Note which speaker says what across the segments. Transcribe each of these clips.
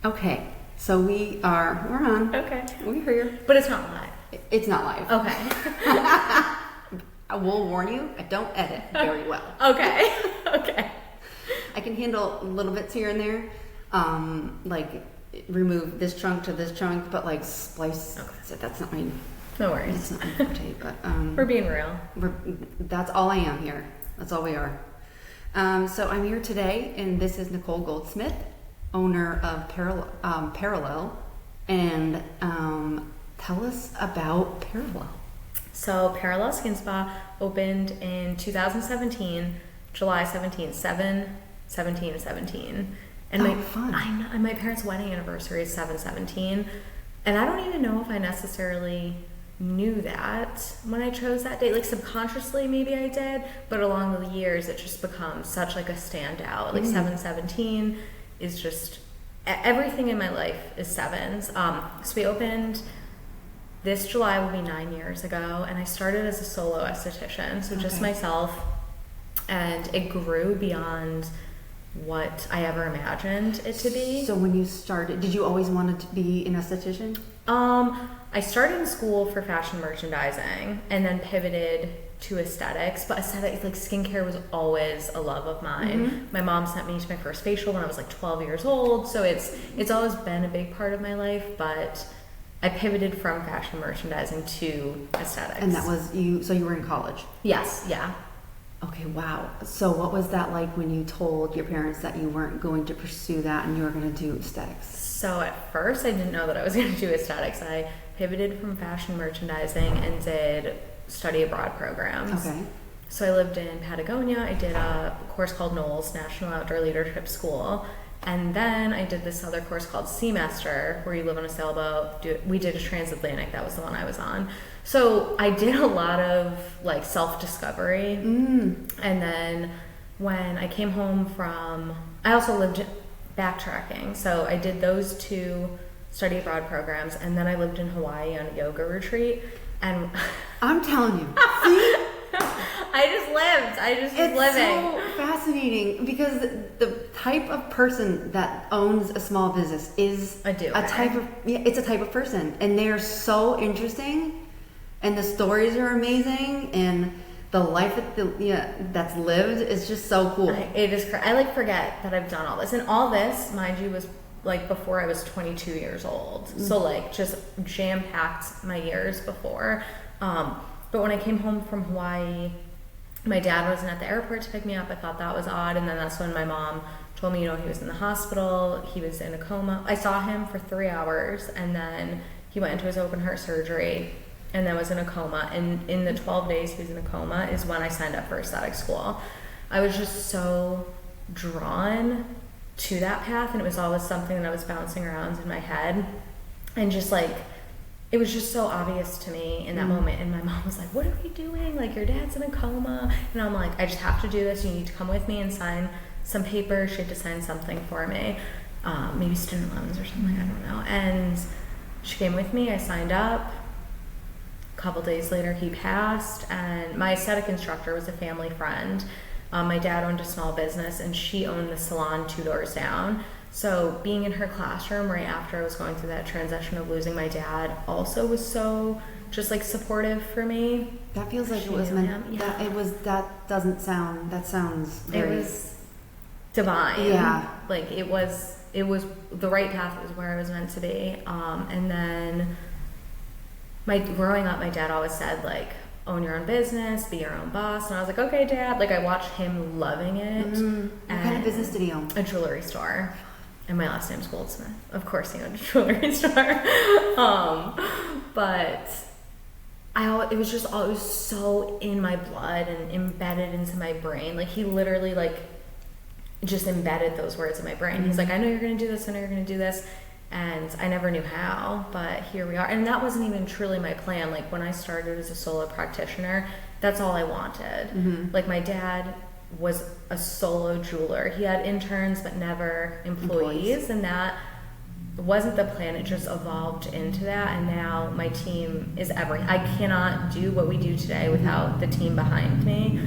Speaker 1: Okay, so we're on.
Speaker 2: Okay.
Speaker 1: We're here.
Speaker 2: But it's not live.
Speaker 1: It's not live.
Speaker 2: Okay.
Speaker 1: I will warn you, I don't edit very well.
Speaker 2: Okay. Okay.
Speaker 1: I can handle little bits here and there, like remove this chunk to this chunk, but like splice, that's not my,
Speaker 2: No worries.
Speaker 1: it's not my forte, but
Speaker 2: We're being real.
Speaker 1: that's all I am here. That's all we are. So I'm here today, and this is Nicole Goldsmith, owner of Parallel, and tell us about Parallel.
Speaker 2: So Parallel Skinspa opened in 2017, July 17th, 7/17/17. And
Speaker 1: fun.
Speaker 2: I know, and my parents' wedding anniversary is 7/17. And I don't even know if I necessarily knew that when I chose that date. Like subconsciously maybe I did, but along the years it just becomes such like a standout. Like 7/17 is just everything in my life is sevens. So we opened this July will be 9 years ago, and I started as a solo esthetician, so just myself, and it grew beyond what I ever imagined it to be.
Speaker 1: So when you started, did you always want to be an esthetician?
Speaker 2: I started in school for fashion merchandising and then pivoted to aesthetics, but aesthetics, like skincare, was always a love of mine. My mom sent me to my first facial when I was like 12 years old, so it's always been a big part of my life, but I pivoted from fashion merchandising to aesthetics.
Speaker 1: And that was you, so you were in college?
Speaker 2: Yes, yeah.
Speaker 1: Okay, wow. So what was that like when you told your parents that you weren't going to pursue that and you were going to do aesthetics?
Speaker 2: So at first I didn't know that I was going to do aesthetics. I pivoted from fashion merchandising and did study abroad programs.
Speaker 1: Okay.
Speaker 2: So I lived in Patagonia. I did a course called NOLS, National Outdoor Leadership School. And then I did this other course called Semester, where you live on a sailboat. We did a transatlantic. That was the one I was on. So I did a lot of like self-discovery. And then when I came home from, I also lived backtracking. So I did those two study abroad programs. And then I lived in Hawaii on a yoga retreat. And
Speaker 1: I'm telling you, see?
Speaker 2: I just was living.
Speaker 1: It's so fascinating because the type of person that owns a small business is
Speaker 2: it's a
Speaker 1: type of person, and they're so interesting, and the stories are amazing, and the life that's lived is just so cool.
Speaker 2: I like forget that I've done all this, and all this, mind you, was like before I was 22 years old. So like just jam-packed my years before. But when I came home from Hawaii, my dad wasn't at the airport to pick me up. I thought that was odd. And then that's when my mom told me, he was in the hospital. He was in a coma. I saw him for 3 hours, and then he went into his open heart surgery and then was in a coma. And in the 12 days he was in a coma is when I signed up for aesthetic school. I was just so drawn to that path, and it was always something that was bouncing around in my head. And just like, it was just so obvious to me in that moment. And my mom was like, what are we doing? Like, your dad's in a coma. And I'm like, I just have to do this. You need to come with me and sign some papers. She had to sign something for me. Maybe student loans or something, I don't know. And she came with me. I signed up. A couple days later, he passed. And my aesthetic instructor was a family friend. My dad owned a small business, and she owned the salon 2 doors down. So being in her classroom right after I was going through that transition of losing my dad also was so just like supportive for me.
Speaker 1: That feels like it was meant. That sounds very.
Speaker 2: It was divine.
Speaker 1: Yeah.
Speaker 2: Like it was the right path. It was where I was meant to be. And then growing up, my dad always said like, own your own business, be your own boss. And I was like, okay, Dad. Like I watched him loving it.
Speaker 1: What kind of business did he own?
Speaker 2: A jewelry store. And my last name's Goldsmith. Of course he owned a jewelry store. But it was so in my blood and embedded into my brain. Like he literally like just embedded those words in my brain. He's like, I know you're going to do this. I know you're going to do this. And I never knew how, but here we are. And that wasn't even truly my plan. Like when I started as a solo practitioner, that's all I wanted. Like my dad was a solo jeweler. He had interns, but never employees. And that wasn't the plan. It just evolved into that. And now my team is everything. I cannot do what we do today without the team behind me.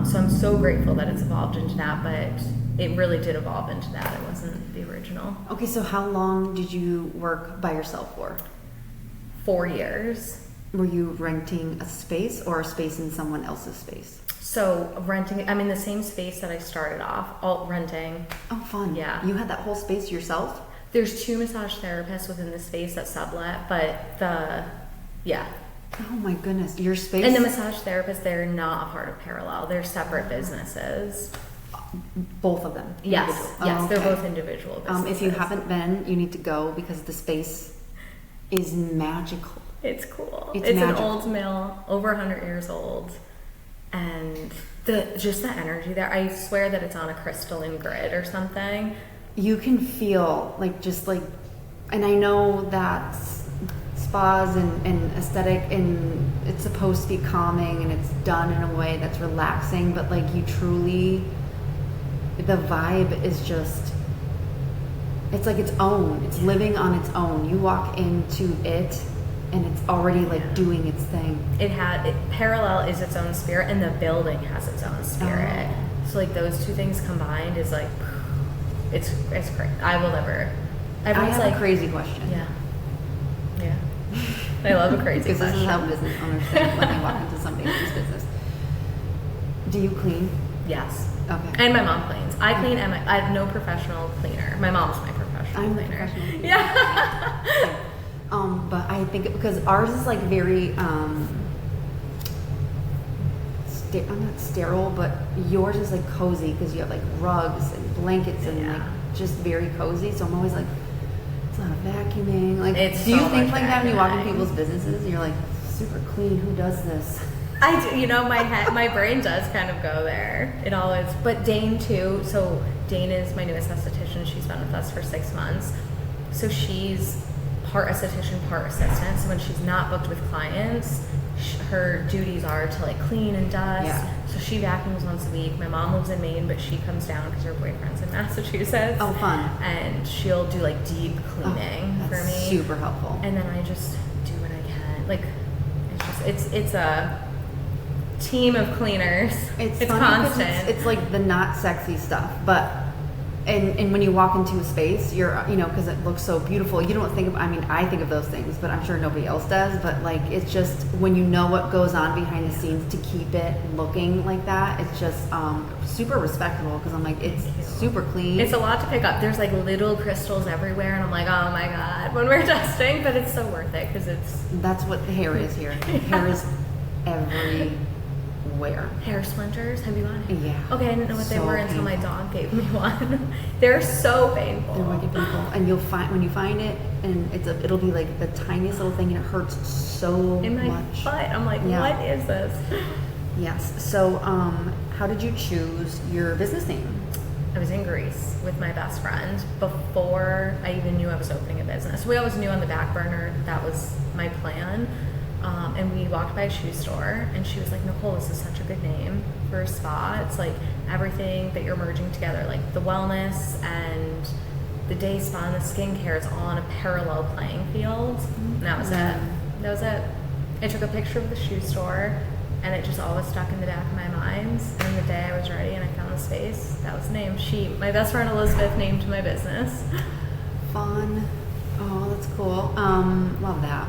Speaker 2: So I'm so grateful that it's evolved into that, but it really did evolve into that. It wasn't the original. original.
Speaker 1: Okay, so how long did you work by yourself for?
Speaker 2: 4 years.
Speaker 1: Were you renting a space or a space in someone else's space?
Speaker 2: So renting, I'm in the same space that I started off, all renting.
Speaker 1: Oh, fun.
Speaker 2: Yeah.
Speaker 1: You had that whole space yourself?
Speaker 2: There's 2 massage therapists within the space that sublet, but yeah.
Speaker 1: Oh my goodness, your space?
Speaker 2: And the massage therapists, they're not a part of Parallel. They're separate businesses.
Speaker 1: Both of them?
Speaker 2: Yes,
Speaker 1: Individual.
Speaker 2: yes,
Speaker 1: Oh,
Speaker 2: they're
Speaker 1: okay.
Speaker 2: both individual businesses.
Speaker 1: If you haven't been, you need to go because the space is magical.
Speaker 2: It's cool.
Speaker 1: It's
Speaker 2: an
Speaker 1: magical.
Speaker 2: old mill, over 100 years old. And the energy there, I swear that it's on a crystalline grid or something.
Speaker 1: You can feel and I know that spas and aesthetic and it's supposed to be calming and it's done in a way that's relaxing, but like you truly, the vibe is just, it's like its own. It's living on its own. You walk into it and it's already like doing its thing.
Speaker 2: Parallel is its own spirit and the building has its own spirit.
Speaker 1: Oh.
Speaker 2: So like those two things combined is like, it's great. I
Speaker 1: I have a crazy question.
Speaker 2: Yeah. I love a crazy
Speaker 1: Because
Speaker 2: question.
Speaker 1: this is how business owners think when they walk into somebody else's business. Do you clean?
Speaker 2: Yes.
Speaker 1: Okay.
Speaker 2: And my mom cleans. I clean and I have no professional cleaner. My mom's my professional
Speaker 1: I'm the
Speaker 2: cleaner.
Speaker 1: professional cleaner.
Speaker 2: Yeah.
Speaker 1: But I think because ours is like very, I'm not sterile, but yours is like cozy because you have like rugs and blankets and like just very cozy. So I'm always like, it's a lot of vacuuming. Like, do you think like that when you walk into people's businesses and you're like, super clean? Who does this?
Speaker 2: I do, my brain does kind of go there. It always, but Dane too. So Dane is my newest esthetician. She's been with us for 6 months. So she's part esthetician, part assistant. So when she's not booked with clients, her duties are to like clean and dust.
Speaker 1: Yeah.
Speaker 2: So she vacuums once a week. My mom lives in Maine, but she comes down because her boyfriend's in Massachusetts.
Speaker 1: Oh, fun.
Speaker 2: And she'll do like deep cleaning for me.
Speaker 1: Super helpful.
Speaker 2: And then I just do what I can. Like, it's a team of cleaners. It's constant.
Speaker 1: It's like the not sexy stuff, but and when you walk into a space, you're because it looks so beautiful. You don't think of. I mean, I think of those things, but I'm sure nobody else does. But like, it's just when you know what goes on behind the scenes to keep it looking like that. It's just super respectable because I'm like, it's super clean.
Speaker 2: It's a lot to pick up. There's like little crystals everywhere, and I'm like, oh my god, when we're dusting, but it's so worth it because
Speaker 1: that's what the hair is here. The hair is everywhere.
Speaker 2: Hair splinters. Have you gone?
Speaker 1: Yeah.
Speaker 2: Okay, I didn't know what they
Speaker 1: So
Speaker 2: were until my
Speaker 1: painful.
Speaker 2: dog gave me one. They're so painful.
Speaker 1: They're wicked painful, and you'll find when you find it, and it'll be like the tiniest little thing, and it hurts so
Speaker 2: in my
Speaker 1: much.
Speaker 2: butt. I'm like,
Speaker 1: Yeah.
Speaker 2: what is this?
Speaker 1: Yes. So, how did you choose your business name?
Speaker 2: I was in Greece with my best friend before I even knew I was opening a business. We always knew on the back burner that was my plan. And we walked by a shoe store, and she was like, Nicole, this is such a good name for a spa. It's like everything that you're merging together, like the wellness and the day spa and the skincare is all on a parallel playing field. And that was it. That was it. I took a picture of the shoe store, and it just always stuck in the back of my mind. And the day I was ready and I found the space, that was the name. My best friend Elizabeth named my business.
Speaker 1: Fun. Oh, that's cool. Love that.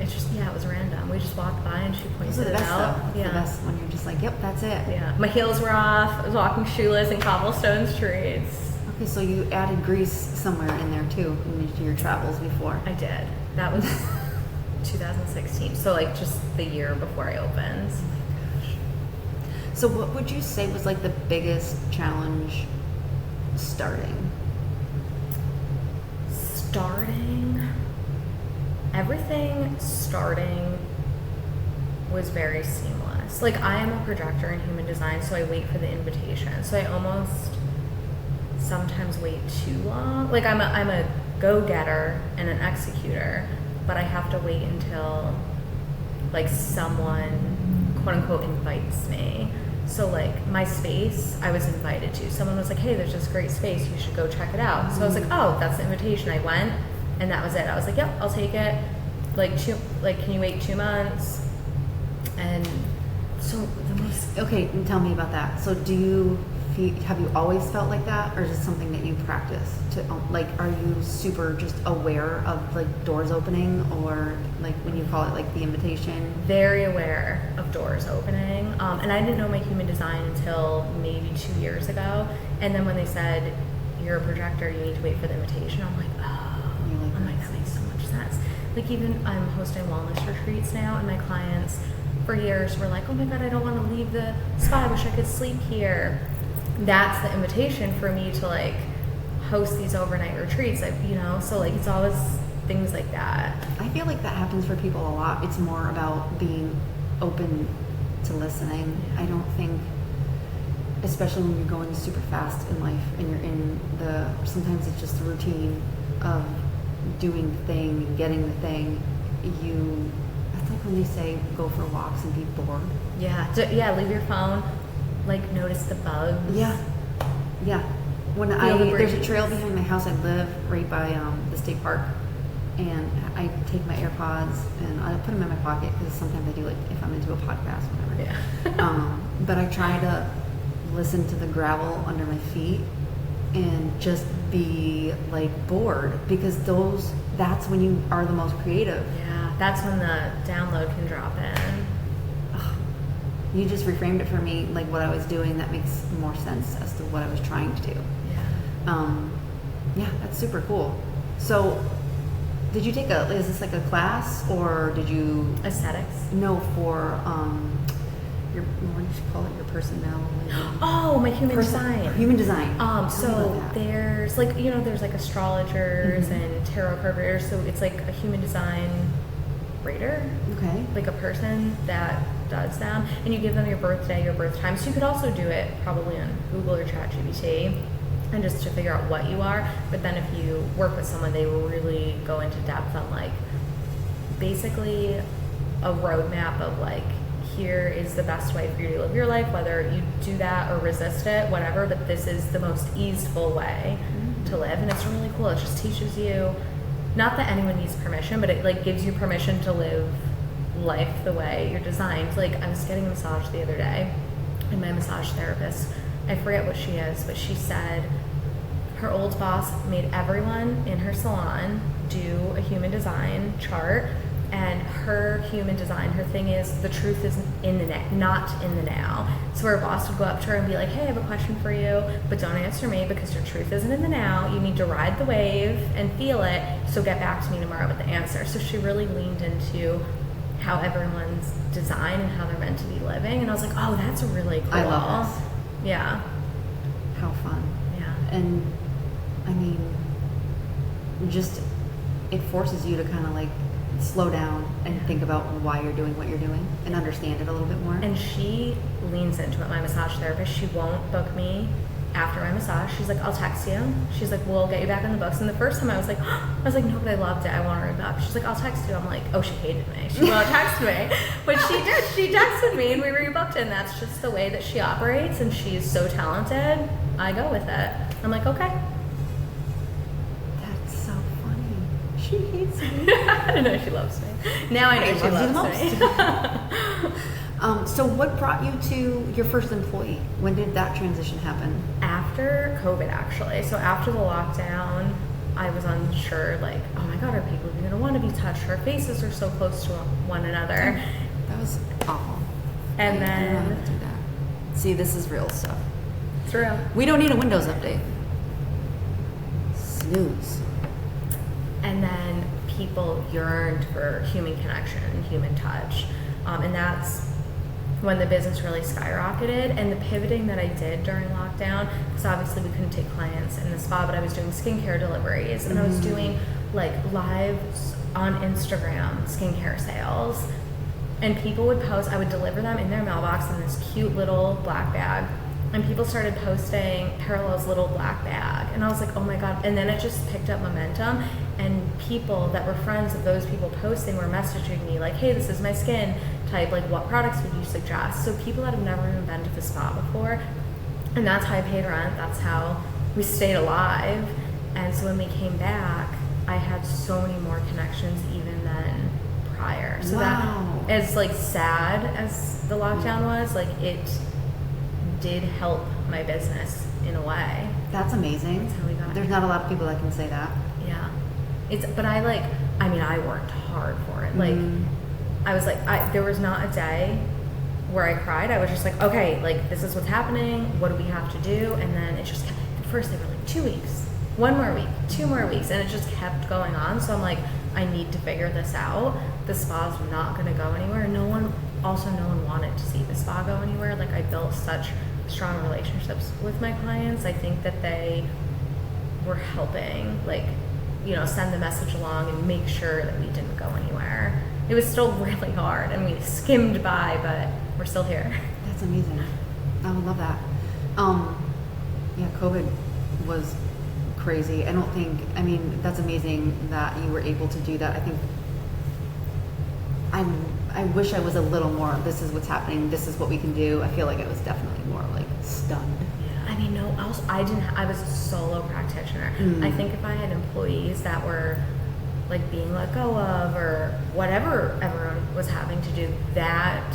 Speaker 2: It's just, it was random. We just walked by and she
Speaker 1: Those
Speaker 2: pointed
Speaker 1: are the
Speaker 2: it
Speaker 1: best
Speaker 2: out.
Speaker 1: though. That's the best when you're just like, yep, that's it.
Speaker 2: Yeah. My heels were off. I was walking shoeless in cobblestone streets.
Speaker 1: Okay, so you added Greece somewhere in there too, in your travels before.
Speaker 2: I did. That was 2016. So like just the year before I opened.
Speaker 1: So what would you say was like the biggest challenge starting?
Speaker 2: Everything starting was very seamless. Like I am a projector in human design, so I wait for the invitation. So I almost sometimes wait too long. Like I'm a go-getter and an executor, but I have to wait until like someone quote unquote invites me. So like my space, I was invited to. Someone was like, hey, there's this great space, you should go check it out. So I was like, oh, that's the invitation. I went, and that was it. I was like, yep, I'll take it. Can you wait 2 months? And so
Speaker 1: Okay, tell me about that. So do you have you always felt like that, or is it something that you practice to, like, are you super just aware of like doors opening, or like when you call it like the invitation?
Speaker 2: Very aware of doors opening. And I didn't know my human design until maybe 2 years ago. And then when they said, you're a projector, you need to wait for the invitation, I'm like, I'm like, that makes so much sense. Like, even I'm hosting wellness retreats now, and my clients for years were like, oh my God, I don't want to leave the spa. I wish I could sleep here. That's the invitation for me to like host these overnight retreats. So like it's always things like that.
Speaker 1: I feel like that happens for people a lot. It's more about being open to listening. I don't think, especially when you're going super fast in life and you're in sometimes it's just the routine of doing the thing and getting the thing. That's like when they say go for walks and be bored.
Speaker 2: Yeah, leave your phone, like notice the bugs.
Speaker 1: Yeah. There's a trail behind my house. I live right by the state park, and I take my AirPods and I put them in my pocket because sometimes I do, like if I'm into a podcast, whatever.
Speaker 2: Yeah.
Speaker 1: But I try to listen to the gravel under my feet and just be like bored, because that's when you are the most creative.
Speaker 2: Yeah, that's when the download can drop in.
Speaker 1: You just reframed it for me, like what I was doing. That makes more sense as to what I was trying to do. Yeah, that's super cool. So, did you take is this like a class, or did you?
Speaker 2: Aesthetics?
Speaker 1: No, for what did you call it? Your personnel?
Speaker 2: Oh, my human design.
Speaker 1: Human design.
Speaker 2: So there's like, there's like astrologers and tarot card readers. So it's like a human design reader.
Speaker 1: Okay.
Speaker 2: Like a person that does them, and you give them your birthday, your birth time. So you could also do it probably on Google or ChatGPT, and just to figure out what you are. But then if you work with someone, they will really go into depth on like basically a roadmap of like, here is the best way for you to live your life, whether you do that or resist it, whatever, but this is the most easeful way to live. And it's really cool. It just teaches you, not that anyone needs permission, but it like gives you permission to live life the way you're designed. Like, I was getting a massage the other day, and my massage therapist, I forget what she is, but she said her old boss made everyone in her salon do a human design chart, and her human design, her thing is the truth is in the not in the now. So her boss would go up to her and be like, hey, I have a question for you, but don't answer me because your truth isn't in the now. You need to ride the wave and feel it, so get back to me tomorrow with the answer. So she really leaned into how everyone's designed and how they're meant to be living. And I was like, oh, that's really cool.
Speaker 1: I love this.
Speaker 2: Yeah.
Speaker 1: How fun.
Speaker 2: Yeah.
Speaker 1: And I mean, just, it forces you to kind of like slow down and think about why you're doing what you're doing and understand it a little bit more.
Speaker 2: And she leans into it, my massage therapist. She won't book me after my massage. She's like, I'll text you. She's like, we'll get you back on the books. And the first time I was like, no, but I loved it. I want to rebook. She's like, I'll text you. I'm like, oh, she hated me. She won't text me. But she did. She texted me and we rebooked, and that's just the way that she operates, and she's so talented. I go with it. I'm like, okay.
Speaker 1: That's so funny. She hates me.
Speaker 2: No, she loves me. Now I know she loves me.
Speaker 1: So what brought you to your first employee? When did that transition happen?
Speaker 2: After COVID, actually. So after the lockdown, I was unsure, like, oh my God, are people even going to want to be touched? Our faces are so close to one another.
Speaker 1: That was awful.
Speaker 2: And
Speaker 1: I don't know how
Speaker 2: then...
Speaker 1: to do that. See, this is real stuff.
Speaker 2: It's real.
Speaker 1: We don't need a Windows update. Snooze.
Speaker 2: And then people yearned for human connection and human touch. And that's when the business really skyrocketed. And the pivoting that I did during lockdown, because obviously we couldn't take clients in the spa, but I was doing skincare deliveries, and I was doing like lives on Instagram, skincare sales. And people would post, I would deliver them in their mailbox in this cute little black bag. And people started posting Parallel's little black bag. And I was like, oh my God. And then it just picked up momentum. And people that were friends of those people posting were messaging me like, hey, this is my skin type. Like, what products would you suggest? So people that have never even been to the spa before. And that's how I paid rent. That's how we stayed alive. And so when we came back, I had so many more connections even than prior. So
Speaker 1: wow.
Speaker 2: that, as like sad as the lockdown was, like it did help my business in a way.
Speaker 1: That's amazing.
Speaker 2: That's how we got
Speaker 1: There's
Speaker 2: here.
Speaker 1: not a lot of people that can say that.
Speaker 2: Yeah. But I worked hard for it. Like, I was like, there was not a day where I cried. I was just like, okay, like, this is what's happening. What do we have to do? And then it just kept, at first they were like 2 weeks, 1 more week, 2 more weeks. And it just kept going on. So I'm like, I need to figure this out. The spa's not going to go anywhere. No one wanted to see the spa go anywhere. Like, I built such strong relationships with my clients. I think that they were helping, like, you know, send the message along and make sure that we didn't go anywhere. It was still really hard, and we skimmed by, but we're still here.
Speaker 1: That's amazing. I would love that. Yeah, COVID was crazy. That's amazing that you were able to do that. I wish I was a little more, this is what's happening, this is what we can do. I feel like I was definitely more like stunned.
Speaker 2: I was a solo practitioner. I think if I had employees that were like being let go of or whatever everyone was having to do, that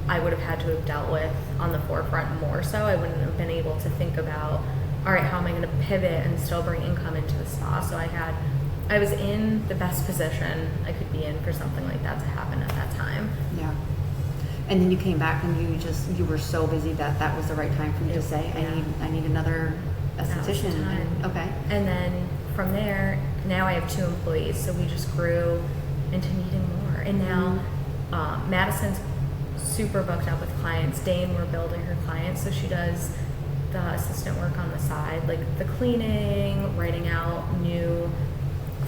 Speaker 2: I would have had to have dealt with on the forefront more so. I wouldn't have been able to think about, all right, how am I going to pivot and still bring income into the spa? So I was in the best position I could be in for something like that to happen at that time.
Speaker 1: Yeah. And then you came back and you were so busy that was the right time for you to say, I need another esthetician. Okay.
Speaker 2: And then from there, now I have 2 employees, so we just grew into needing more. And now Madison's super booked up with clients. Dane, we're building her clients, so she does the assistant work on the side, like the cleaning, writing out new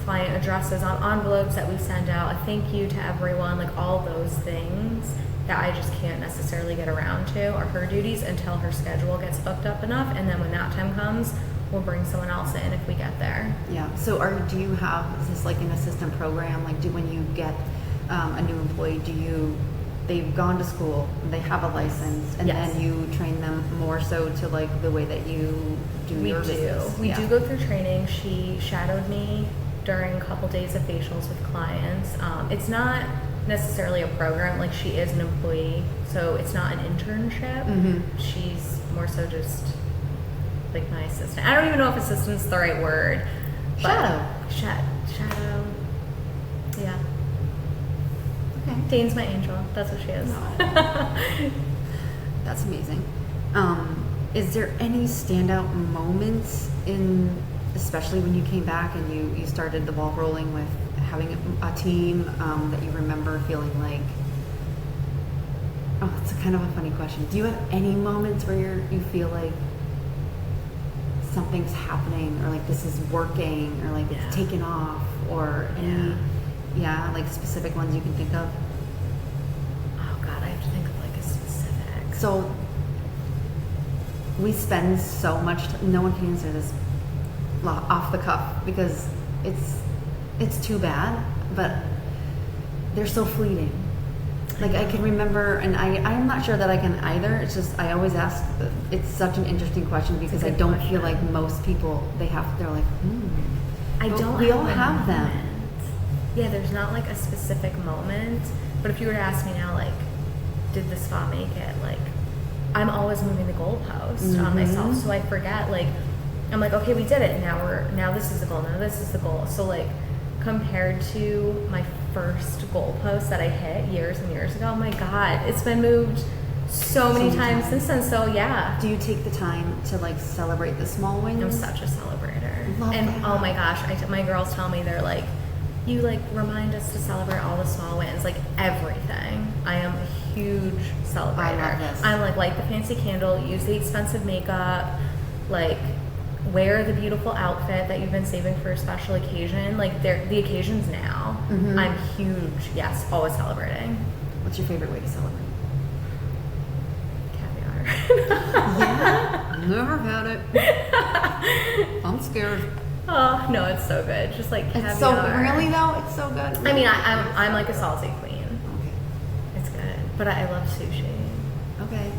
Speaker 2: client addresses on envelopes that we send out, a thank you to everyone, like all those things that I just can't necessarily get around to are her duties until her schedule gets booked up enough, and then when that time comes, we'll bring someone else in if we get there.
Speaker 1: Yeah. So do you have, is this like an assistant program? Like, when you get a new employee, they've gone to school, they have a license, and then you train them more so to like the way that you do your business?
Speaker 2: We do go through training. She shadowed me during a couple days of facials with clients. It's not necessarily a program, like she is an employee, so it's not an internship. She's more so just like my assistant. I don't even know if assistant's the right word.
Speaker 1: Shadow.
Speaker 2: Shadow. Yeah.
Speaker 1: Okay.
Speaker 2: Dane's my angel. That's what she is.
Speaker 1: That's amazing. Is there any standout moments especially when you came back and you started the ball rolling with having a team, that you remember feeling like, it's a kind of a funny question. Do you have any moments where you feel like something's happening, or like this is working, or like it's taken off, or any, like specific ones you can think of?
Speaker 2: Oh God, I have to think of like a specific.
Speaker 1: So we spend so much, no one can answer this off the cuff because it's too bad, but they're so fleeting. Like I can remember, and I'm not sure that I can either. It's just I always ask. It's such an interesting question because I don't feel like most people they're like. We all have them.
Speaker 2: Yeah, there's not like a specific moment, but if you were to ask me now, like, did the spa make it? Like, I'm always moving the goalpost on myself, so I forget. Like, I'm like, okay, we did it. Now this is the goal. Now this is the goal. So like, compared to my first goalpost that I hit years and years ago, oh my God, it's been moved so many times since then. So yeah.
Speaker 1: Do you take the time to like celebrate the small wins?
Speaker 2: I'm such a celebrator.
Speaker 1: Love
Speaker 2: and
Speaker 1: that.
Speaker 2: Oh my gosh, my girls tell me, they're like, you like remind us to celebrate all the small wins, like everything. I am a huge celebrator.
Speaker 1: I love this.
Speaker 2: I'm like, light the fancy candle, use the expensive makeup, like wear the beautiful outfit that you've been saving for a special occasion. Like the occasion's now. I'm huge. Yes, always celebrating.
Speaker 1: What's your favorite way to celebrate?
Speaker 2: Caviar.
Speaker 1: Yeah, never had it. I'm scared.
Speaker 2: Oh no, it's so good. Just like caviar.
Speaker 1: It's so really though. It's so good.
Speaker 2: I mean, I'm like a salty queen.
Speaker 1: Okay.
Speaker 2: It's good, but I love sushi.
Speaker 1: Okay.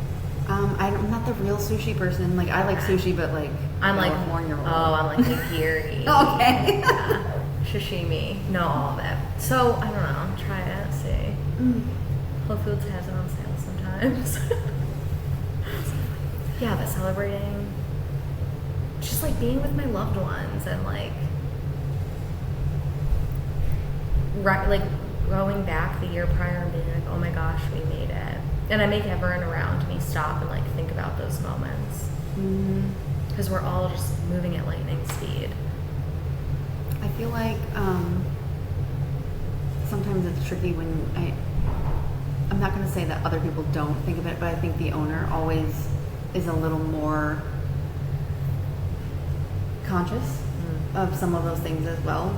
Speaker 1: I'm not the real sushi person. Like I like sushi, but like
Speaker 2: I'm like
Speaker 1: more in your role.
Speaker 2: I'm like nigiri.
Speaker 1: Okay.
Speaker 2: Yeah. Sashimi. No, all of it. So I don't know. Try it. See. Whole Foods has it on sale sometimes. Yeah, but celebrating, just like being with my loved ones and like going back the year prior and being like, oh my gosh, we made it. And I make everyone around me stop and like think about those moments. Because we're all just moving at lightning speed.
Speaker 1: I feel like sometimes it's tricky when I'm not going to say that other people don't think of it, but I think the owner always is a little more conscious of some of those things as well.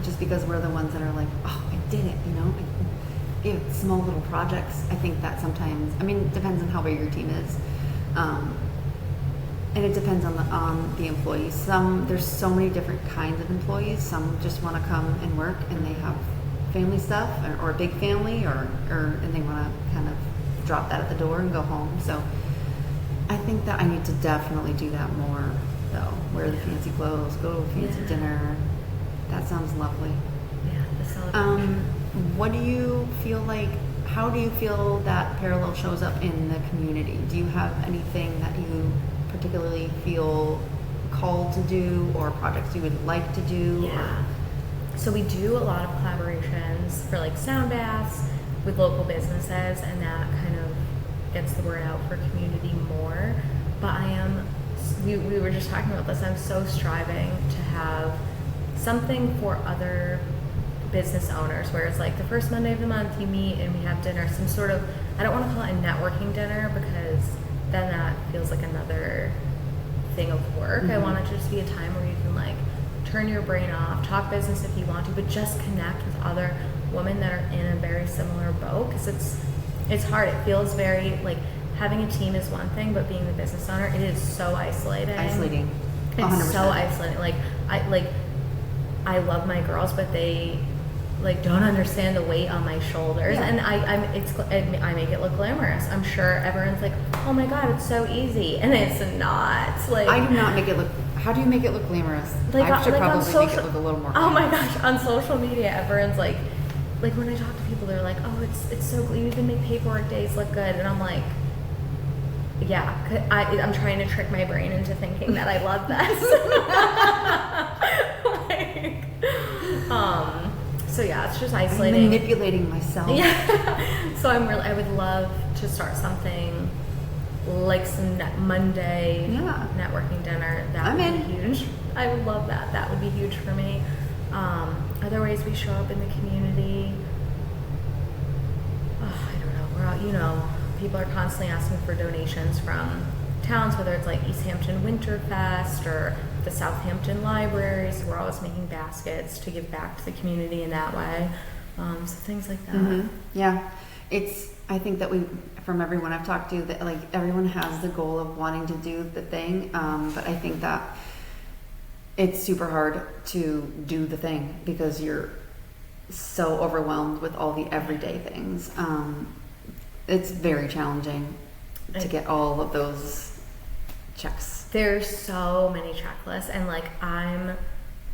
Speaker 1: Just because we're the ones that are like, oh, I did it, you know? Small little projects. I think that sometimes, I mean, it depends on how big your team is. And it depends on the employees. There's so many different kinds of employees. Some just want to come and work and they have family stuff or a big family and they want to kind of drop that at the door and go home. So I think that I need to definitely do that more though. Wear the fancy clothes, go to a fancy dinner. That sounds lovely.
Speaker 2: Yeah, the celebration.
Speaker 1: What do you feel like, how do you feel that Parallel shows up in the community? Do you have anything that you particularly feel called to do or projects you would like to do?
Speaker 2: Yeah. So we do a lot of collaborations for like sound baths with local businesses, and that kind of gets the word out for community more. But we were just talking about this, I'm so striving to have something for other business owners where it's like the first Monday of the month you meet and we have dinner, some sort of, I don't want to call it a networking dinner because then that feels like another thing of work. I want it to just be a time where you can like turn your brain off, talk business if you want to, but just connect with other women that are in a very similar boat, because it's hard. It feels very like having a team is one thing, but being the business owner, it is so isolating.
Speaker 1: 100%.
Speaker 2: It's so isolating. I love my girls, but they like don't understand the weight on my shoulders, and I make it look glamorous. I'm sure everyone's like, oh my god, it's so easy, and it's not. Like,
Speaker 1: I do not make it look. How do you make it look glamorous? I should probably make it look a little more.
Speaker 2: Oh my gosh, on social media, everyone's like when I talk to people, they're like, oh, it's so you even make paperwork days look good, and I'm like, yeah, I'm trying to trick my brain into thinking that I love that. So yeah, it's just isolating.
Speaker 1: I'm manipulating myself.
Speaker 2: Yeah. So I would love to start something like some Monday networking dinner. That would be huge. I would love that. That would be huge for me. Other ways we show up in the community. I don't know. We're all, people are constantly asking for donations from towns, whether it's like East Hampton Winterfest or the Southampton Libraries. We're always making baskets to give back to the community in that way. So things like that.
Speaker 1: Yeah. I think that from everyone I've talked to, that like everyone has the goal of wanting to do the thing. But I think that it's super hard to do the thing because you're so overwhelmed with all the everyday things. It's very challenging to get all of those checks.
Speaker 2: There's so many checklists, and like I'm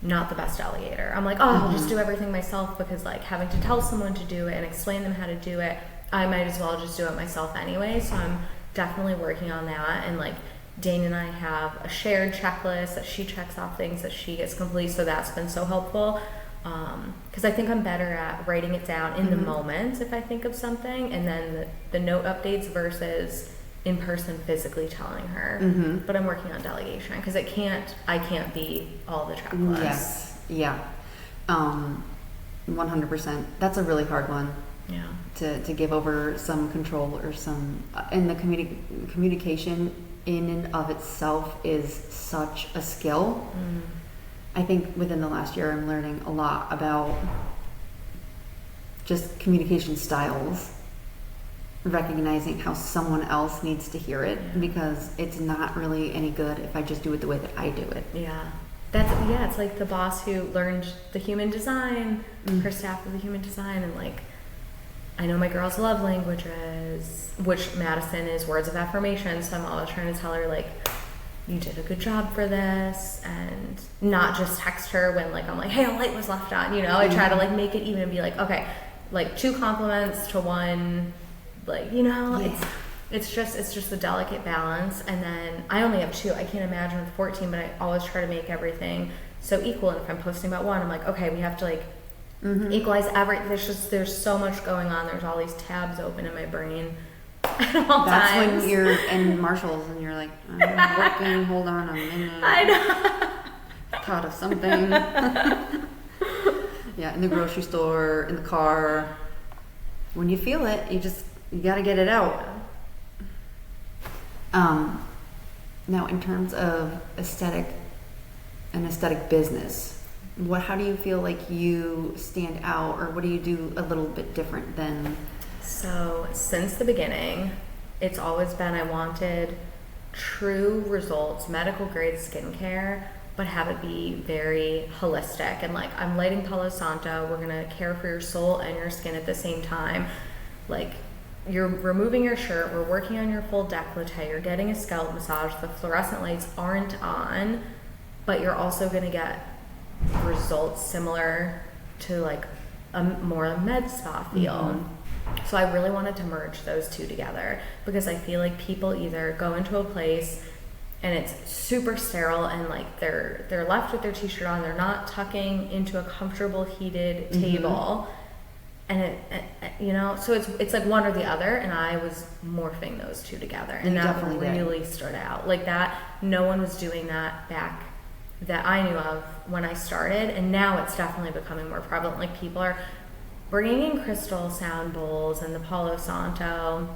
Speaker 2: not the best delegator. I'm like, I'll just do everything myself, because like having to tell someone to do it and explain them how to do it, I might as well just do it myself anyway. So I'm definitely working on that. And like Dane and I have a shared checklist that she checks off things that she gets complete. So that's been so helpful. Because I think I'm better at writing it down in the moment if I think of something, and then the note updates versus in person physically telling her. But I'm working on delegation because I can't be all the checklists.
Speaker 1: Yes. Yeah. 100%. That's a really hard one.
Speaker 2: Yeah.
Speaker 1: To give over some control or some, and the communication in and of itself is such a skill. I think within the last year I'm learning a lot about just communication styles, recognizing how someone else needs to hear it, because it's not really any good if I just do it the way that I do it.
Speaker 2: Yeah. It's like the boss who learned the human design, her staff of the human design, and like I know my girls love languages, which Madison is words of affirmation, so I'm always trying to tell her like, you did a good job for this, and not just text her when like I'm like, hey, a light was left on, I try to like make it even and be like, okay, like 2 compliments to 1, like, It's just the delicate balance. And then I only have 2. I can't imagine with 14, but I always try to make everything so equal. And if I'm posting about one, I'm like, okay, we have to like equalize everything. There's so much going on. There's all these tabs open in my brain at all
Speaker 1: That's
Speaker 2: times.
Speaker 1: when you're in Marshalls and you're like, I'm working, hold on a minute.
Speaker 2: I know.
Speaker 1: Thought of something. Yeah, in the grocery store, in the car. When you feel it, you got to get it out. Now, in terms of an aesthetic business, how do you feel like you stand out, or what do you do a little bit different than?
Speaker 2: So since the beginning, it's always been I wanted true results, medical grade skincare, but have it be very holistic. And like, I'm lighting Palo Santo, we're gonna care for your soul and your skin at the same time. Like, you're removing your shirt, we're working on your full décolleté, you're getting a scalp massage, the fluorescent lights aren't on, but you're also gonna get results similar to like a more med spa feel. So I really wanted to merge those two together, because I feel like people either go into a place and it's super sterile and like they're left with their t-shirt on, they're not tucking into a comfortable heated table, and it so it's like one or the other, and I was morphing those two together, and that really stood out. Like that, no one was doing that back that I knew of when I started, and now it's definitely becoming more prevalent. Like, people are bringing in crystal sound bowls and the Palo Santo,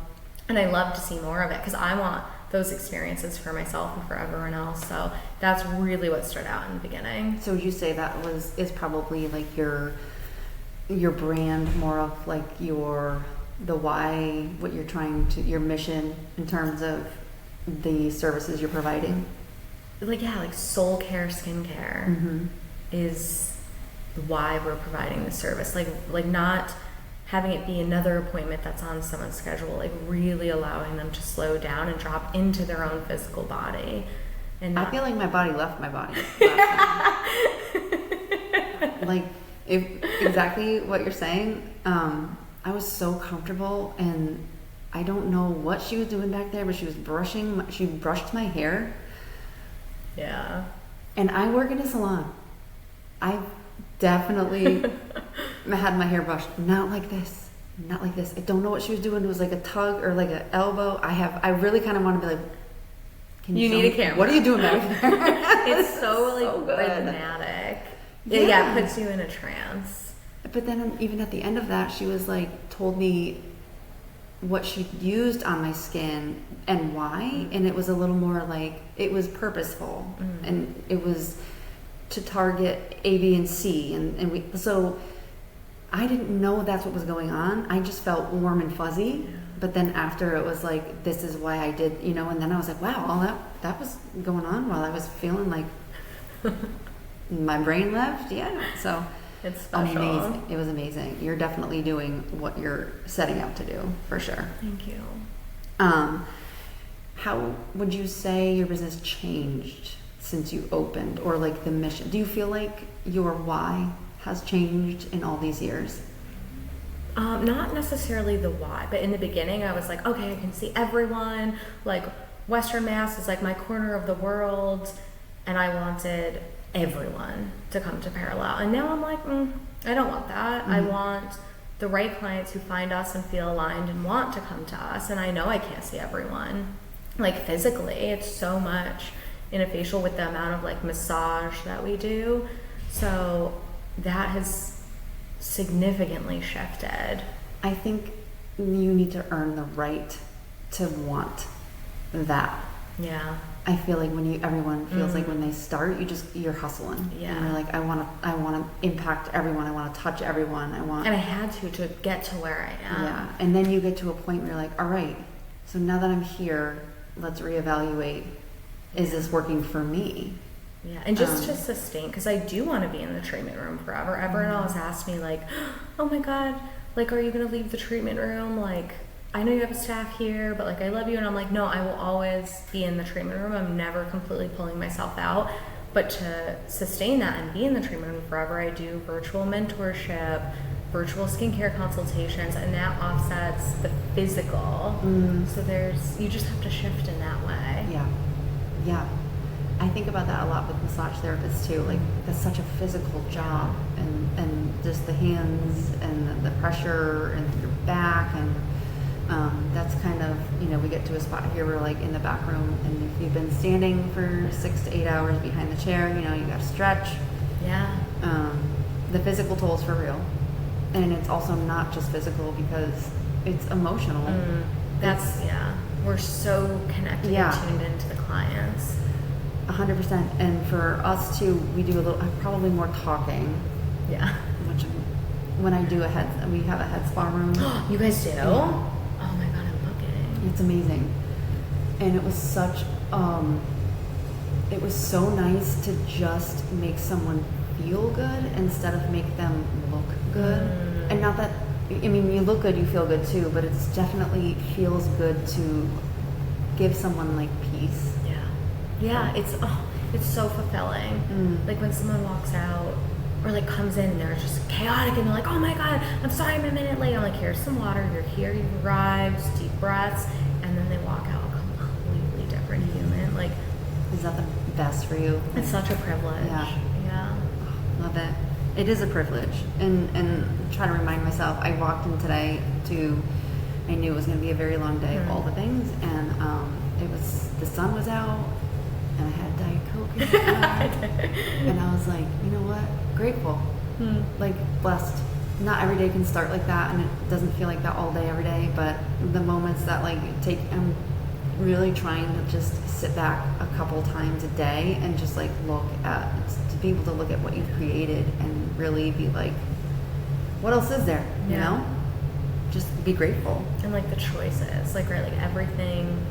Speaker 2: and I love to see more of it because I want those experiences for myself and for everyone else. So that's really what stood out in the beginning.
Speaker 1: So would you say that is probably like your brand, more of like the why, what you're trying to, your mission in terms of the services you're providing?
Speaker 2: Like, yeah, like soul care skincare is why we're providing the service. Like not having it be another appointment that's on someone's schedule, like really allowing them to slow down and drop into their own physical body. And
Speaker 1: I feel like my body left my body. Like, exactly what you're saying. I was so comfortable, and I don't know what she was doing back there, but she brushed my hair.
Speaker 2: Yeah.
Speaker 1: And I work in a salon. I definitely had my hair brushed. Not like this. I don't know what she was doing. It was like a tug or like an elbow. I really kind of want to be like,
Speaker 2: you need a camera.
Speaker 1: What are you doing back there?
Speaker 2: It's so like rhythmic. Yeah, it puts you in a trance.
Speaker 1: But then even at the end of that, she was like, told me what she used on my skin and why, and it was a little more like, it was purposeful, and it was to target A, B, and C, so I didn't know that's what was going on. I just felt warm and fuzzy. But then after, it was like, this is why I did, and then I was like, wow, all that was going on while I was feeling like my brain left. Yeah. So
Speaker 2: it's special.
Speaker 1: Amazing. It was amazing. You're definitely doing what you're setting out to do, for sure.
Speaker 2: Thank you.
Speaker 1: How would you say your business changed since you opened, or like the mission? Do you feel like your why has changed in all these years?
Speaker 2: Not necessarily the why, but in the beginning I was like, okay, I can see everyone. Like, Western Mass is like my corner of the world, and I wanted everyone to come to Parallel. And now I'm like, I don't want that. I want the right clients who find us and feel aligned and want to come to us. And I know I can't see everyone, like physically. It's so much in a facial with the amount of like massage that we do. So that has significantly shifted.
Speaker 1: I think you need to earn the right to want that.
Speaker 2: Yeah.
Speaker 1: I feel like everyone feels like when they start, you're hustling.
Speaker 2: Yeah.
Speaker 1: And you're like, I want to impact everyone. I want to touch everyone.
Speaker 2: And I had to get to where I am.
Speaker 1: Yeah. And then you get to a point where you're like, all right, so now that I'm here, let's reevaluate. Is this working for me?
Speaker 2: Yeah, and just to sustain, because I do want to be in the treatment room forever. Everyone always asks me like, oh my God, like, are you going to leave the treatment room? Like, I know you have a staff here, but like, I love you. And I'm like, no, I will always be in the treatment room. I'm never completely pulling myself out. But to sustain that and be in the treatment room forever, I do virtual mentorship, virtual skincare consultations, and that offsets the physical. So you just have to shift in that way.
Speaker 1: Yeah. I think about that a lot with massage therapists too. Like, that's such a physical job, and just the hands and the pressure and your back, and that's kind of, we get to a spot here where, like, in the back room, and if you've been standing for 6 to 8 hours behind the chair, you got to stretch.
Speaker 2: Yeah.
Speaker 1: The physical toll is for real, and it's also not just physical because it's emotional. We're
Speaker 2: so connected and tuned into the clients.
Speaker 1: 100%. And for us too, we do probably more talking.
Speaker 2: Yeah.
Speaker 1: Which, when I do we have a head spa room.
Speaker 2: You guys do?
Speaker 1: Yeah.
Speaker 2: Oh my God, I'm looking.
Speaker 1: It's amazing. And it was it was so nice to just make someone feel good instead of make them look good. And not that, you look good, you feel good too, but it's definitely feels good to give someone, like, peace.
Speaker 2: Yeah, it's so fulfilling. Like, when someone walks out or, like, comes in and they're just chaotic and they're like, oh my God, I'm sorry I'm a minute late. I'm like, here's some water, you're here, you've arrived, deep breaths, and then they walk out a completely different human. Like,
Speaker 1: is that the best for you?
Speaker 2: It's such a privilege. Yeah.
Speaker 1: Love it. It is a privilege. And try to remind myself, I walked in today I knew it was going to be a very long day of all the things, and the sun was out, and I had Diet Coke in the car, and I was like, you know what? Grateful. Like, blessed. Not every day can start like that, and it doesn't feel like that all day, every day, but the moments that, like, I'm really trying to just sit back a couple times a day and just, like, to be able to look at what you've created and really be like, what else is there, you know? Just be grateful.
Speaker 2: And, like, the choices, like, right, like, everything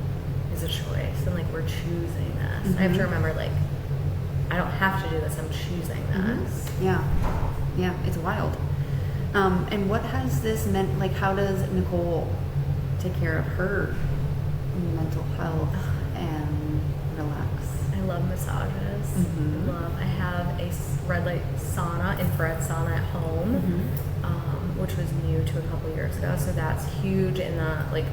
Speaker 2: is a choice, and, like, we're choosing this. I have to remember, like, I don't have to do this, I'm choosing this.
Speaker 1: Yeah, it's wild. And what has this meant, like, how does Nicole take care of her mental health and relax?
Speaker 2: I love massages. I have a red light sauna, infrared sauna at home, which was new to a couple years ago, so that's huge in the, like,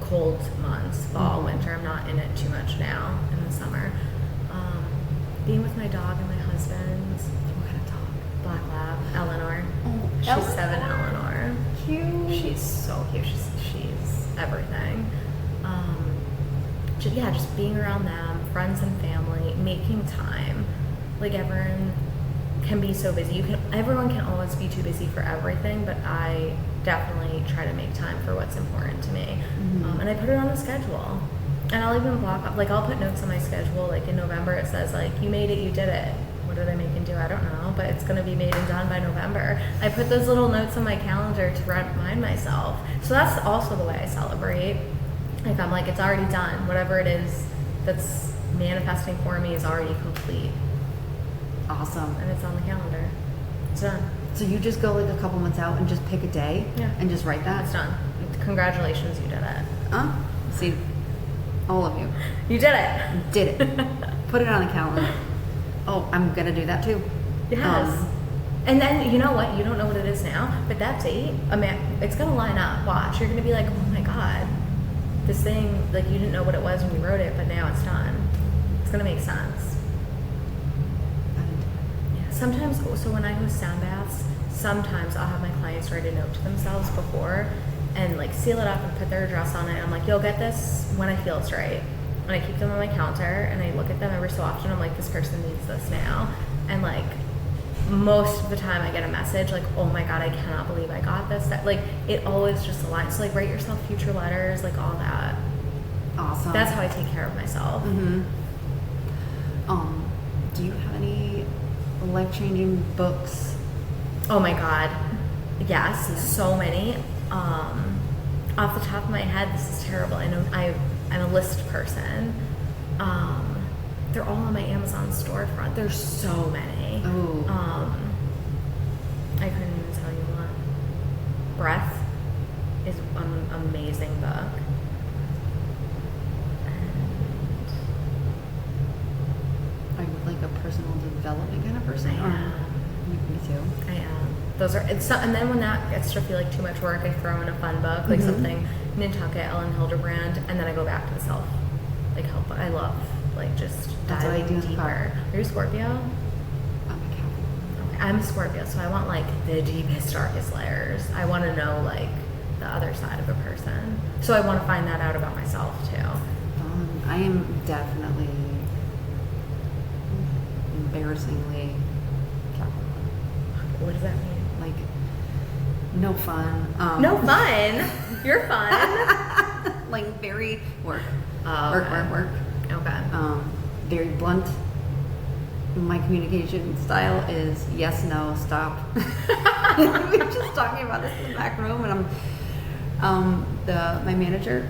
Speaker 2: cold months, fall, winter. I'm not in it too much now in the summer. Being with my dog and my husband.
Speaker 1: What kind of dog?
Speaker 2: Black Lab, Eleanor.
Speaker 1: Oh,
Speaker 2: she's
Speaker 1: Eleanor.
Speaker 2: 7, Eleanor.
Speaker 1: Cute.
Speaker 2: She's so cute. She's everything. Just being around them, friends and family, making time. Like, everyone can be so busy. Everyone can always be too busy for everything, but I definitely try to make time for what's important to me. And I put it on a schedule. And I'll even block up, like, I'll put notes on my schedule, like, in November it says, like, you made it, you did it. What did I make and do? I don't know, but it's going to be made and done by November. I put those little notes on my calendar to remind myself. So that's also the way I celebrate. Like, I'm like, it's already done. Whatever it is that's manifesting for me is already complete.
Speaker 1: Awesome.
Speaker 2: And it's on the calendar. It's done.
Speaker 1: So you just go, like, a couple months out and just pick a day?
Speaker 2: Yeah.
Speaker 1: And just write that?
Speaker 2: It's done. Congratulations, you did it.
Speaker 1: See, all of you.
Speaker 2: You did it.
Speaker 1: Did it. Put it on the calendar. Oh, I'm going to do that too.
Speaker 2: Yes. And then, you know what? You don't know what it is now, but that date, it's going to line up. Watch. You're going to be like, oh my God, this thing, like, you didn't know what it was when you wrote it, but now it's done. It's going to make sense. Sometimes, so when I host sound baths, sometimes I'll have my clients write a note to themselves before and, like, seal it up and put their address on it. I'm like, you'll get this when I feel it's right. And I keep them on my counter and I look at them every so often. I'm like, this person needs this now. And, like, most of the time I get a message like, oh my God, I cannot believe I got this. That, like, it always just aligns. So, like, write yourself future letters, like, all that.
Speaker 1: Awesome.
Speaker 2: That's how I take care of myself.
Speaker 1: Do you have any life-changing books?
Speaker 2: Oh my God, yes, so many. Off the top of my head, this is terrible. I know I'm a list person. They're all on my Amazon storefront. There's so many.
Speaker 1: Oh.
Speaker 2: I couldn't even tell you one. Breath is an amazing book. Are
Speaker 1: you like a personal development kind of person?
Speaker 2: I am.
Speaker 1: Me too.
Speaker 2: I am. those are, and then when that gets to feel like too much work, I throw in a fun book, like something Nantucket, Ellen Hildebrand, and then I go back to the self, like help. I love, like, just
Speaker 1: That's what I do in the
Speaker 2: deeper.
Speaker 1: car.
Speaker 2: Are you a Scorpio?
Speaker 1: I'm a Capricorn.
Speaker 2: Okay, I'm a Scorpio, so I want, like, the deepest, darkest layers. I want to know, like, the other side of a person. So I want to find that out about myself, too.
Speaker 1: I am definitely embarrassingly Capricorn.
Speaker 2: What does that mean?
Speaker 1: Like, no fun.
Speaker 2: No fun. You're fun.
Speaker 1: Like, very work.
Speaker 2: Oh, okay.
Speaker 1: Work.
Speaker 2: Okay.
Speaker 1: Very blunt. My communication style is yes, no, stop. We were just talking about this in the back room, and my manager,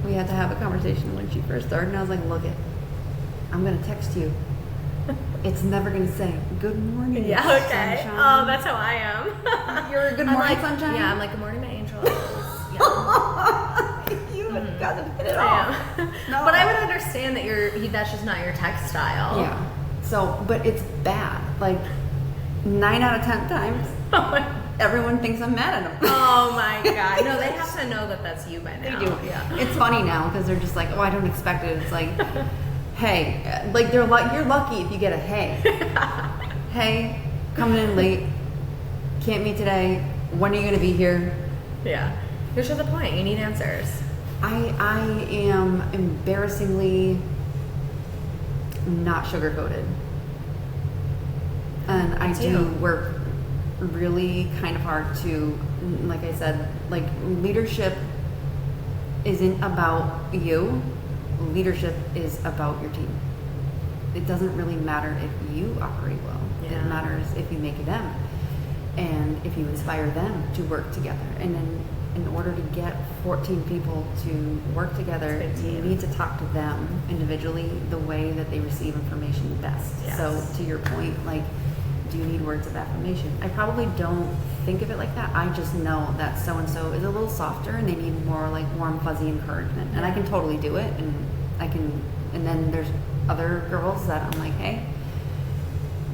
Speaker 1: we had to have a conversation when she first started, and I was like, look it, I'm gonna text you. It's never gonna say good morning.
Speaker 2: Yeah, okay.
Speaker 1: Sunshine.
Speaker 2: Oh, that's how I am.
Speaker 1: You're a good
Speaker 2: I'm
Speaker 1: morning,
Speaker 2: like,
Speaker 1: sunshine.
Speaker 2: Yeah, I'm like, good morning, my angels. Yeah.
Speaker 1: You gotta hit it
Speaker 2: I
Speaker 1: off.
Speaker 2: am.
Speaker 1: No.
Speaker 2: But I would understand that that's just not your text style.
Speaker 1: Yeah. So, but it's bad. Like 9 out of 10 times, everyone thinks I'm mad at them.
Speaker 2: Oh my god. No, they have to know that that's you by now.
Speaker 1: They do.
Speaker 2: Yeah.
Speaker 1: It's funny now because they're just like, oh, I don't expect it. It's like, hey, like you're lucky if you get a hey. Hey, coming in late. Can't meet today. When are you gonna be here?
Speaker 2: Yeah. Here's to the point. You need answers.
Speaker 1: I am embarrassingly not sugar-coated. And I do work really kind of hard to, like I said, like leadership isn't about you. Leadership is about your team. It doesn't really matter if you operate well.
Speaker 2: Yeah.
Speaker 1: It matters if you make them and if you inspire them to work together. And then in order to get 14 people to work together, you need to talk to them individually the way that they receive information the best.
Speaker 2: Yes.
Speaker 1: So to your point, like, do you need words of affirmation? I probably don't think of it like that. I just know that so-and-so is a little softer and they need more like warm, fuzzy encouragement. And I can totally do it. And then there's other girls that I'm like, hey,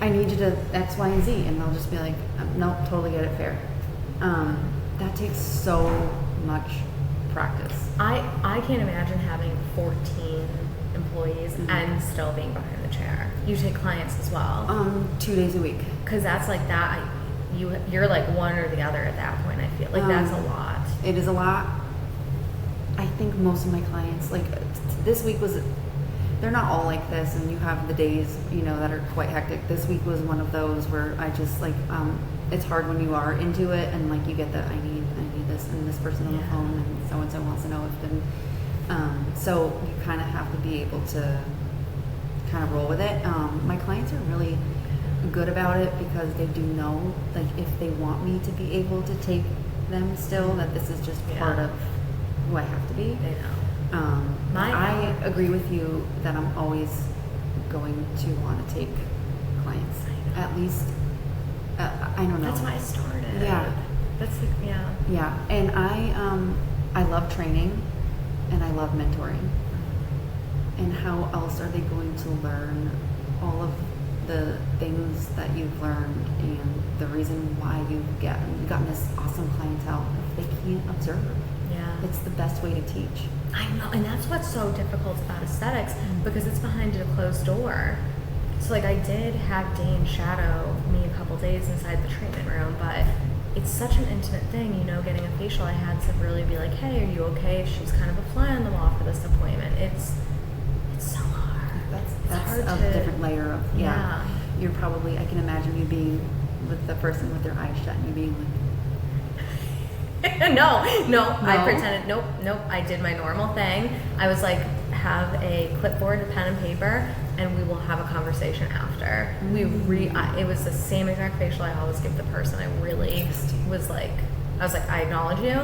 Speaker 1: I need you to X, Y, and Z. And they'll just be like, nope, totally get it, fair. That takes so much practice.
Speaker 2: I can't imagine having 14 employees and still being behind the chair. You take clients as well.
Speaker 1: 2 days a week.
Speaker 2: Because that's like that. You're like one or the other at that point. I feel like that's a lot.
Speaker 1: It is a lot. I think most of my clients, like this week was, they're not all like this, and you have the days, that are quite hectic. This week was one of those where I just like, it's hard when you are into it and like you get the I need this and this person on the phone and so wants to know if then so you kind of have to be able to kind of roll with it. My clients are really good about it because they do know, like, if they want me to be able to take them still, that this is just part of who I have to be.
Speaker 2: They know.
Speaker 1: I agree with you that I'm always going to want to take clients. At least, I don't know.
Speaker 2: That's why I started.
Speaker 1: Yeah.
Speaker 2: That's like,
Speaker 1: Yeah, and I love training, and I love mentoring. And how else are they going to learn all of the things that you've learned and the reason why you've gotten this awesome clientele if they can't observe?
Speaker 2: Yeah.
Speaker 1: It's the best way to teach.
Speaker 2: I know, and that's what's so difficult about aesthetics because it's behind a closed door. So like I did have Dane shadow me a couple days inside the treatment room, but it's such an intimate thing, getting a facial. I had to really be like, hey, are you okay? She's kind of a fly on the wall for this appointment. It's so hard.
Speaker 1: That's
Speaker 2: hard
Speaker 1: a different layer of, You're probably, I can imagine you being with the person with their eyes shut and you being like,
Speaker 2: No, I pretended, nope, I did my normal thing. I was like, have a clipboard, a pen and paper, and we will have a conversation after. It was the same exact facial I always give the person. I really was like, I acknowledge you.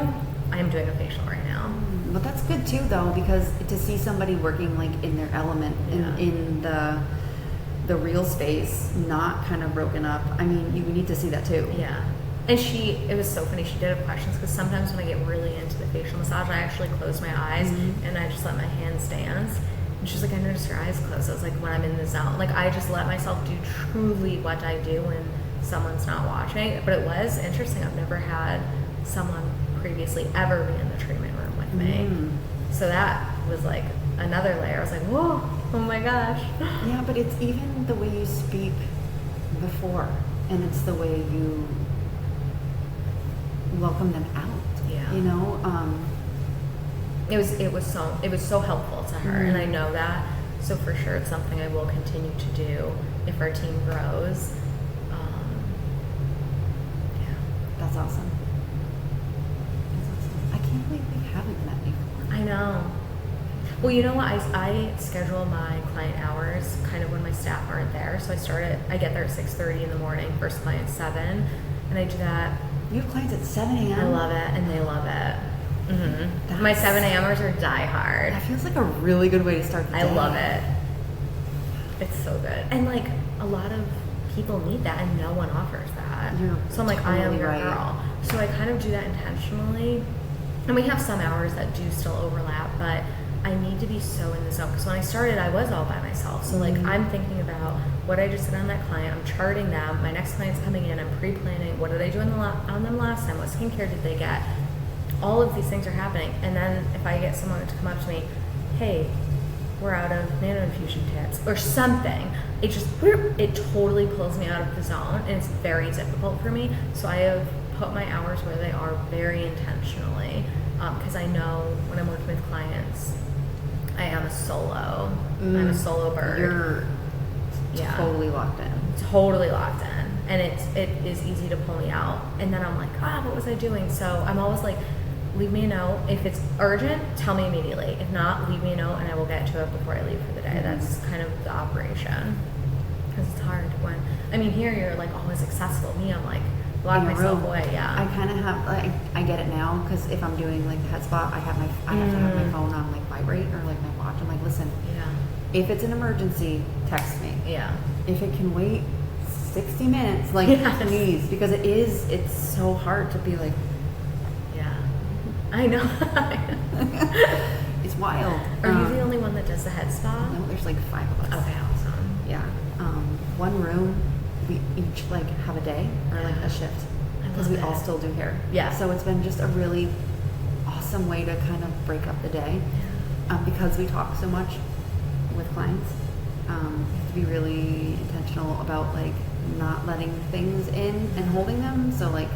Speaker 2: I am doing a facial right now.
Speaker 1: But that's good too, though, because to see somebody working like in their element, in the real space, not kind of broken up. I mean, you need to see that too.
Speaker 2: Yeah. And it was so funny, she did have questions, because sometimes when I get really into the facial massage, I actually close my eyes and I just let my hands dance. And she's like, I noticed your eyes closed. I was like, when I'm in the zone. Like, I just let myself do truly what I do, and someone's not watching. But it was interesting. I've never had someone previously ever be in the treatment room with me. So that was like another layer. I was like, whoa, oh my gosh.
Speaker 1: Yeah, but it's even the way you speak before, and it's the way you welcome them out.
Speaker 2: Yeah.
Speaker 1: You know,
Speaker 2: it was so helpful to her, and I know that. So for sure, it's something I will continue to do if our team grows. Yeah,
Speaker 1: that's awesome. That's awesome. I can't believe we haven't met before.
Speaker 2: I know. Well, you know what? I schedule my client hours kind of when my staff aren't there. So I get there at 6:30 in the morning. First client's 7, and I do that.
Speaker 1: You have clients at 7 a.m.?
Speaker 2: I love it, and they love it. My 7 a.m.ers are die hard.
Speaker 1: That feels like a really good way to start the day.
Speaker 2: I love it. It's so good. And like a lot of people need that, and no one offers that. So I'm like, I am your girl. So I kind of do that intentionally. And we have some hours that do still overlap, but I need to be so in the zone. Because when I started, I was all by myself. So like I'm thinking about what I just did on that client. I'm charting them. My next client's coming in. I'm pre-planning. What did I do on them last time? What skincare did they get? All of these things are happening. And then if I get someone to come up to me, hey, we're out of nano infusion tips or something, it totally pulls me out of the zone, and it's very difficult for me. So I have put my hours where they are very intentionally, because I know when I'm working with clients, I am a solo. I'm a solo bird.
Speaker 1: You're totally locked in.
Speaker 2: Totally locked in. And it is easy to pull me out. And then I'm like, what was I doing? So I'm always like, leave me a note. If it's urgent, tell me immediately. If not, leave me a note and I will get to it before I leave for the day. That's kind of the operation. Because it's hard when, here you're like always accessible. Me, I'm like, lock myself away. Yeah.
Speaker 1: I kind of have, like, I get it now, because if I'm doing like the head spa, I have to have my phone on like vibrate or like my watch. I'm like, listen, if it's an emergency, text me.
Speaker 2: Yeah.
Speaker 1: If it can wait 60 minutes, like please, because it's so hard to be like,
Speaker 2: I know.
Speaker 1: It's wild.
Speaker 2: Are you the only one that does the head spa?
Speaker 1: No, there's like 5 of us.
Speaker 2: Okay, awesome.
Speaker 1: Yeah. One room, we each like have a day or like a shift, because we all still do hair.
Speaker 2: Yeah.
Speaker 1: So it's been just a really awesome way to kind of break up the day, because we talk so much with clients. You have to be really intentional about like not letting things in and holding them. So like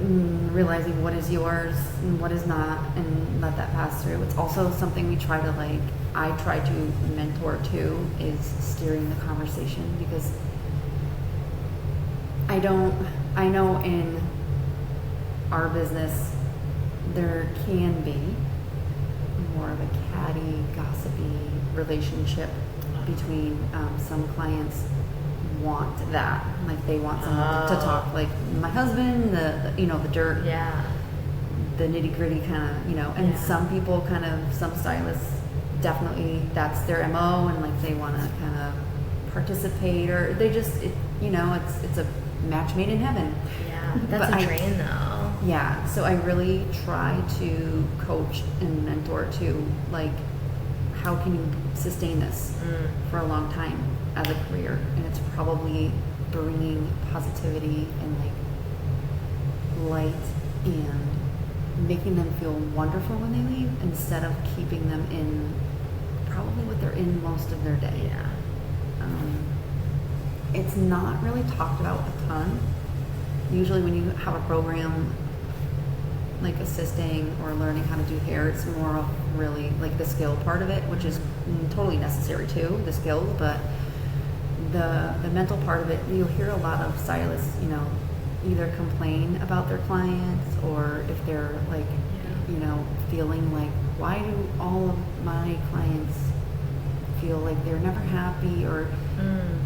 Speaker 1: realizing what is yours and what is not, and let that pass through. It's also something we try to I try to mentor too, is steering the conversation, because I know in our business there can be more of a catty, gossipy relationship between some clients. Want that, like they want someone to talk, like my husband, the dirt, the nitty gritty kind of, and some people some stylists definitely that's their MO, and like they want to kind of participate, or they just it's a match made in heaven.
Speaker 2: That's a drain though.
Speaker 1: So I really try to coach and mentor too, like how can you sustain this for a long time as a career? And it's probably bringing positivity and like light and making them feel wonderful when they leave, instead of keeping them in probably what they're in most of their day. It's not really talked about a ton. Usually when you have a program like assisting or learning how to do hair, it's more of really like the skill part of it, which is totally necessary too, the skills, but the mental part of it, you'll hear a lot of stylists, either complain about their clients, or if they're like, feeling like, why do all of my clients feel like they're never happy? Or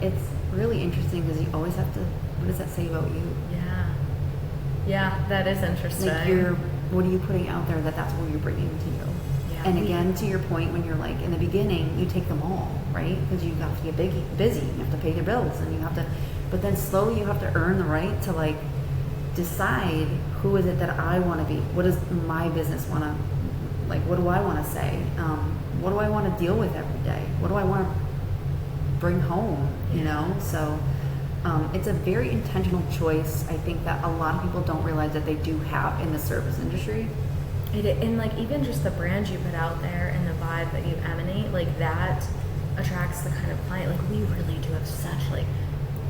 Speaker 1: it's really interesting, because you always have to, what does that say about you?
Speaker 2: Yeah, that is interesting.
Speaker 1: Like what are you putting out there that's what you're bringing to you? And again, to your point, when you're like in the beginning, you take them all, right? Because you have to get busy, you have to pay your bills, and you have to, but then slowly you have to earn the right to like decide, who is it that I want to be? What does my business want to, like, what do I want to say? What do I want to deal with every day? What do I want to bring home? So It's a very intentional choice. I think that a lot of people don't realize that they do have in the service industry.
Speaker 2: And like even just the brand you put out there and the vibe that you emanate, like that attracts the kind of client. Like we really do have such like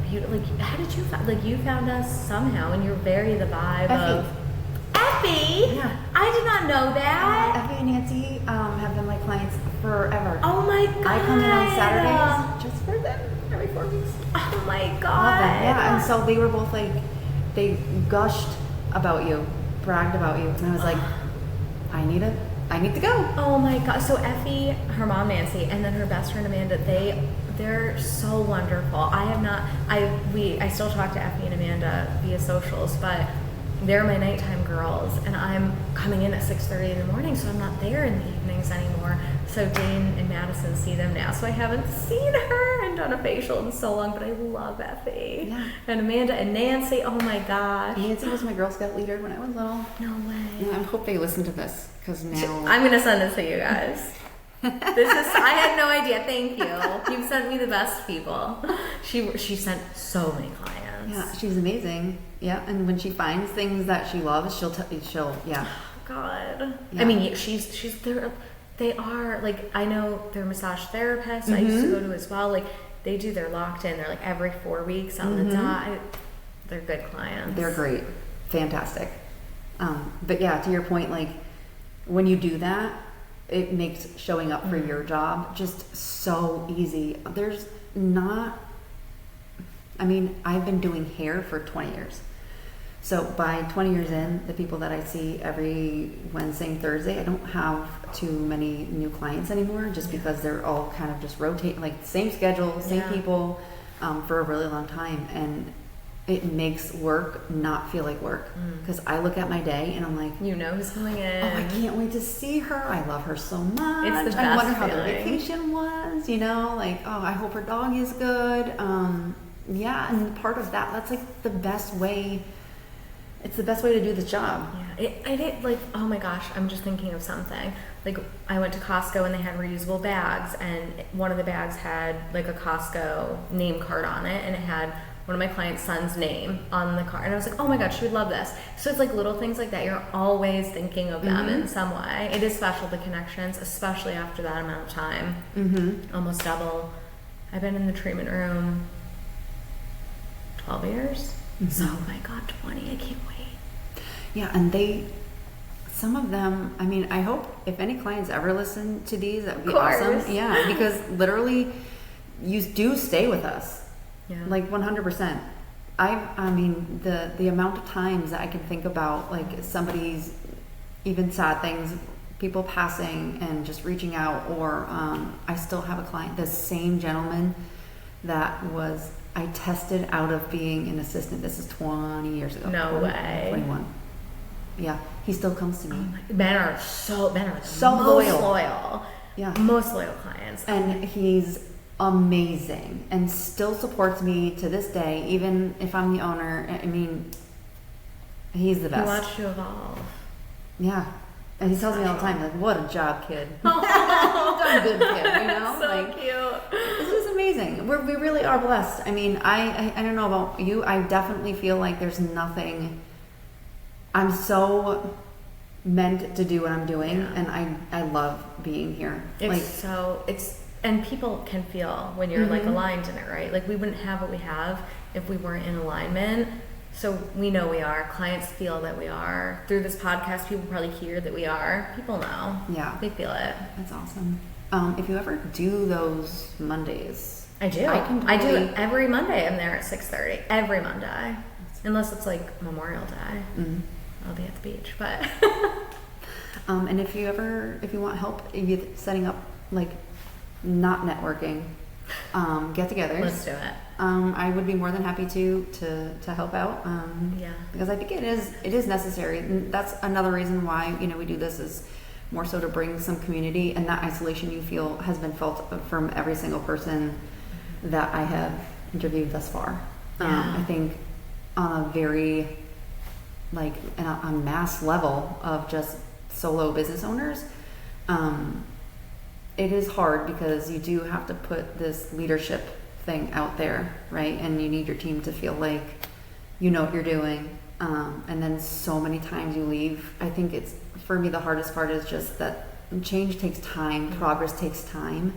Speaker 2: beautiful. Like how did you find? Like you found us somehow, and you're very the vibe of Effie.
Speaker 1: Yeah,
Speaker 2: I did not know that.
Speaker 1: Effie and Nancy have been my clients forever.
Speaker 2: Oh my god!
Speaker 1: I come in on Saturdays just for them every 4 weeks.
Speaker 2: Oh my god!
Speaker 1: Love them. Yeah, and so they were both like, they gushed about you, bragged about you, and I was like, I need to go.
Speaker 2: Oh my god! So Effie, her mom Nancy, and then her best friend Amanda, they're so wonderful. I still talk to Effie and Amanda via socials, but they're my nighttime girls, and I'm coming in at 6:30 in the morning, so I'm not there in the evenings anymore. So Dane and Madison see them now, so I haven't seen her and done a facial in so long, but I love Effie.
Speaker 1: Yeah.
Speaker 2: And Amanda and Nancy, oh my gosh.
Speaker 1: Nancy was my Girl Scout leader when I was little.
Speaker 2: No way.
Speaker 1: Yeah, I hope they listen to this, because now...
Speaker 2: I'm going to send this to you guys. I had no idea. Thank you. You've sent me the best people. She sent so many clients.
Speaker 1: Yeah, she's amazing. Yeah, and when she finds things that she loves, she'll yeah.
Speaker 2: God.
Speaker 1: Yeah.
Speaker 2: I mean, they are, like, I know they're massage therapists. I used to go to as well. Like, they do their locked in. They're like every 4 weeks on the dot. They're good clients.
Speaker 1: They're great. Fantastic. But yeah, to your point, like, when you do that, it makes showing up for your job just so easy. There's not, I mean, I've been doing hair for 20 years. So by 20 years in, the people that I see every Wednesday and Thursday, I don't have too many new clients anymore, just because they're all kind of just rotating, like same schedule, same people, for a really long time. And it makes work not feel like work, because I look at my day and I'm like,
Speaker 2: you know who's coming in.
Speaker 1: Oh, I can't wait to see her. I love her so much.
Speaker 2: It's the
Speaker 1: I
Speaker 2: best
Speaker 1: wonder how their
Speaker 2: feeling.
Speaker 1: vacation was, you know, like, oh, I hope her dog is good. Yeah, and part of that's like the best way. It's the best way to do this job.
Speaker 2: Yeah, it like, oh my gosh, I'm just thinking of something. Like, I went to Costco and they had reusable bags, and one of the bags had like a Costco name card on it, and it had one of my client's son's name on the card. And I was like, oh my god, she would love this. So it's like little things like that. You're always thinking of them in some way. It is special, the connections, especially after that amount of time. Almost double. I've been in the treatment room 12 years. So, oh my god, 20, I can't wait.
Speaker 1: Yeah, and some of them, I mean, I hope if any clients ever listen to these, that would be awesome. Yeah, because literally, you do stay with us. Yeah. Like 100%. I mean, the amount of times that I can think about, like, somebody's even sad things, people passing and just reaching out, or I still have a client, the same gentleman that I tested out of being an assistant. This is 20 years ago.
Speaker 2: No way.
Speaker 1: 21. Yeah, he still comes to me.
Speaker 2: Men are so most loyal.
Speaker 1: Yeah.
Speaker 2: Most loyal clients.
Speaker 1: And he's amazing and still supports me to this day, even if I'm the owner. I mean, he's the best.
Speaker 2: He watched you evolve.
Speaker 1: Yeah. And he tells me all the time, like, what a job, kid. You've done good, kid, you know?
Speaker 2: So
Speaker 1: like,
Speaker 2: cute.
Speaker 1: This is amazing. We really are blessed. I mean, I don't know about you. I definitely feel like there's nothing. I'm so meant to do what I'm doing, and I love being here.
Speaker 2: And people can feel when you're like aligned in it, right? Like, we wouldn't have what we have if we weren't in alignment. So we know we are. Clients feel that we are. Through this podcast, people probably hear that we are. People know.
Speaker 1: Yeah.
Speaker 2: They feel it.
Speaker 1: That's awesome. If you ever do those Mondays.
Speaker 2: I do. I do it every Monday. I'm there at 6:30. Every Monday. Unless it's like Memorial Day. I'll be at the beach. But
Speaker 1: and if you want help setting up, like, not networking, get-togethers.
Speaker 2: Let's do it.
Speaker 1: I would be more than happy to help out. Because I think it is necessary. And that's another reason why, you know, we do this, is more so to bring some community, and that isolation you feel has been felt from every single person that I have interviewed thus far. I think on a very, like, a mass level of just solo business owners, it is hard, because you do have to put this leadership thing out there, right? And you need your team to feel like you know what you're doing. And then so many times you leave. I think it's, for me, the hardest part is just that change takes time, progress takes time.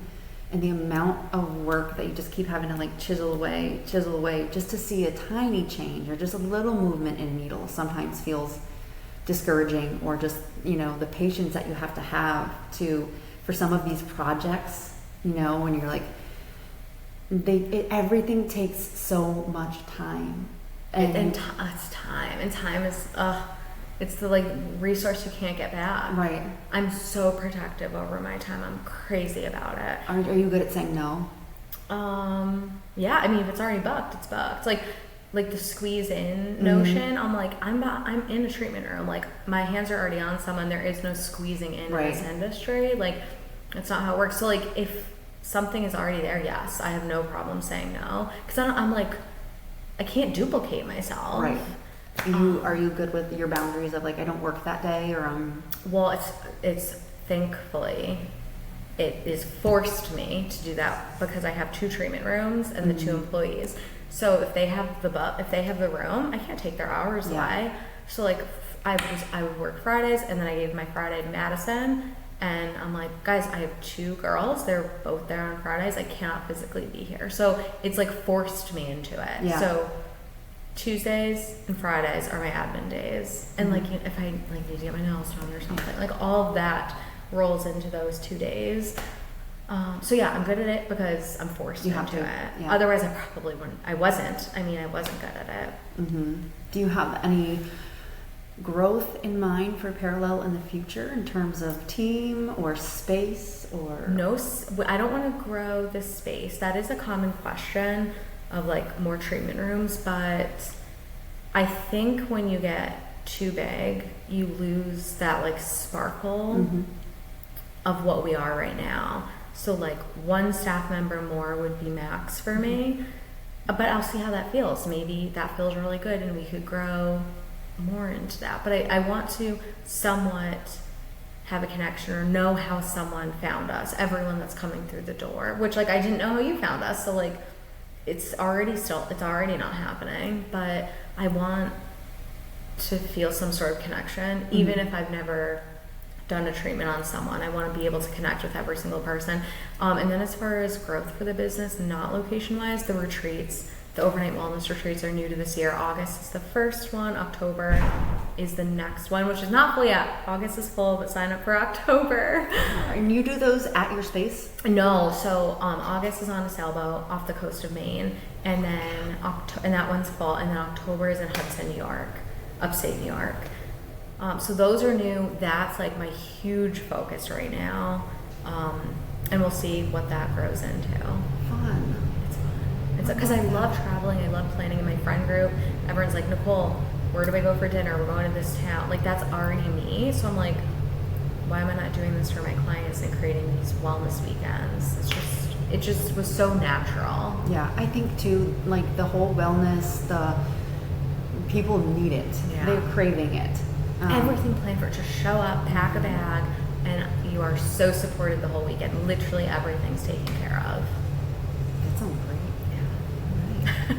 Speaker 1: And the amount of work that you just keep having to like chisel away, just to see a tiny change or just a little movement in needle sometimes feels discouraging, or just, you know, the patience that you have to for some of these projects, you know, when you're like, everything takes so much time.
Speaker 2: It's time. And time is, it's the like resource you can't get back.
Speaker 1: Right.
Speaker 2: I'm so protective over my time. I'm crazy about it.
Speaker 1: Are you good at saying no?
Speaker 2: Yeah. I mean, if it's already booked, it's booked. Like the squeeze in notion. I'm like, I'm in a treatment room. Like my hands are already on someone. There is no squeezing in this industry. Like that's not how it works. So like if something is already there, yes, I have no problem saying no. Because I'm like, I can't duplicate myself.
Speaker 1: Right. Are you good with your boundaries of like, I don't work that day, or
Speaker 2: Well, it's thankfully it is forced me to do that because I have 2 treatment rooms and the 2 employees. So if they have the room, I can't take their hours away. So like I would work Fridays, and then I gave my Friday to Madison, and I'm like, guys, I have 2 girls. They're both there on Fridays. I cannot physically be here. So it's like forced me into it. Yeah. So Tuesdays and Fridays are my admin days. And like, if I like need to get my nails done or something, like all of that rolls into those 2 days. So yeah, I'm good at it because I'm forced into it. Yeah. Otherwise, I probably wouldn't. I wasn't good at it. Mm-hmm.
Speaker 1: Do you have any growth in mind for Parallel in the future in terms of team or space or?
Speaker 2: No, I don't want to grow the space. That is a common question of like more treatment rooms, but I think when you get too big, you lose that like sparkle of what we are right now. So like 1 staff member more would be max for me, but I'll see how that feels. Maybe that feels really good and we could grow more into that. But I want to somewhat have a connection or know how someone found us, everyone that's coming through the door, which like I didn't know how you found us. So like it's already not happening, but I want to feel some sort of connection, even if I've never done a treatment on someone. I want to be able to connect with every single person. And then as far as growth for the business, not location wise, the retreats, the overnight wellness retreats are new to this year. August is the first one. October is the next one, which is not full yet. August is full, but sign up for October.
Speaker 1: And you do those at your space?
Speaker 2: No. So August is on a sailboat off the coast of Maine, and then and that one's full. And then October is in Hudson, New York, upstate New York. So those are new. That's like my huge focus right now. And we'll see what that grows into.
Speaker 1: Fun.
Speaker 2: It's because I love traveling. I love planning in my friend group. Everyone's like, Nicole, where do I go for dinner? We're going to this town. Like that's already me. So I'm like, why am I not doing this for my clients and creating these wellness weekends? It just was so natural.
Speaker 1: Yeah, I think too, like the whole wellness, the people need it. Yeah. They're craving it.
Speaker 2: Everything planned for it. Just show up, pack a bag, and you are so supported the whole weekend. Literally everything's taken care of.
Speaker 1: That sounds great. Yeah.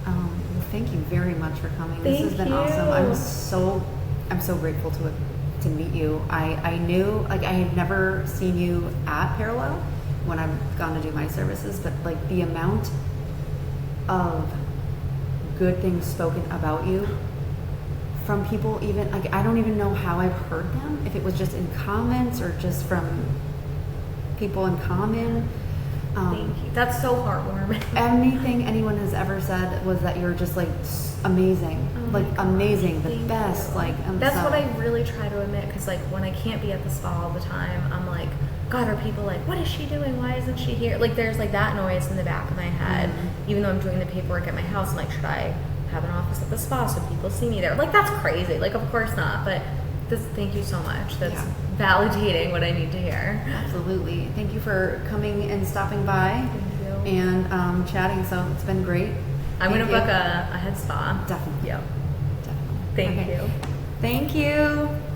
Speaker 1: Right. Well, thank you very much for coming. This has been awesome. I'm so grateful to meet you. I knew, like, I had never seen you at Parallel when I've gone to do my services, but like the amount of good things spoken about you from people, even like I don't even know how I've heard them, if it was just in comments or just from people in common.
Speaker 2: Thank you. That's so heartwarming.
Speaker 1: Anything anyone has ever said was that you're just like amazing, amazing, the best. Like
Speaker 2: that's what I really try to admit, because like when I can't be at the spa all the time, I'm like, God, are people like, what is she doing? Why isn't she here? Like there's like that noise in the back of my head. Even though I'm doing the paperwork at my house, I'm like, should I have an office at the spa so people see me there? Like that's crazy. Like of course not, but thank you so much. That's validating what I need to hear.
Speaker 1: Absolutely. Thank you for coming and stopping by.
Speaker 2: Thank you.
Speaker 1: And chatting. So it's been great.
Speaker 2: I'm going to book a head spa.
Speaker 1: Definitely.
Speaker 2: Yep.
Speaker 1: Definitely.
Speaker 2: Thank you.
Speaker 1: Thank you.